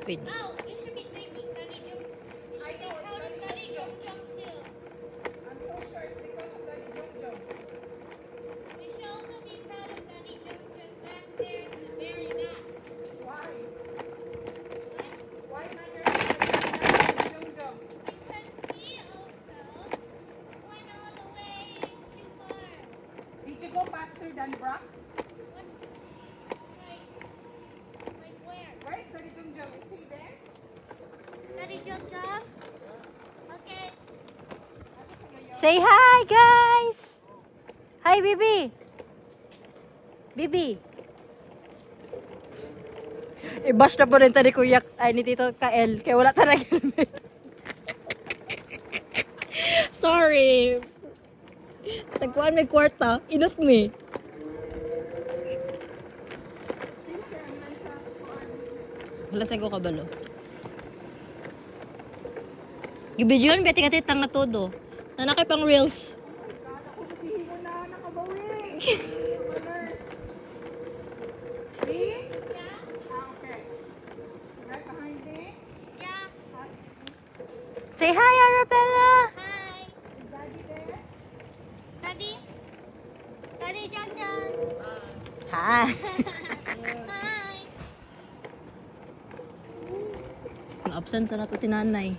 liquid. Oh, you should be drinking Daddy Jump. You should be proud of Daddy Jump Jump too. I'm so sure it's because of Daddy Jump Jump. You should also be proud of Daddy Jump Jump back there in the very back. Why? What? Why not your Daddy Jump Jump? Because he also went all the way too far. Did you go faster than Brock? What? Like where? Where's Daddy Jump Jump? Is he there? Daddy Jump Jump? Okay. Say hi, guys! Hi, Bibi! Bibi! I-bash na po rin ni Kuya, ay ni Tito Kael, kaya wala talaga helmet. Sorry! Nagkuhan may kwarta, inot me. Halasay ko kabalo. Gibidyoan, beti ka titang na todo. Nanakay pang reels. Ako sabihin mo na nakabawi. See? Yeah? Ah, okay. Right behind me. Yeah. Say hi, Arabella! Hi. Is Daddy there? Daddy? Daddy Jump Jump. Hi! Hi. Absent na to si nanay.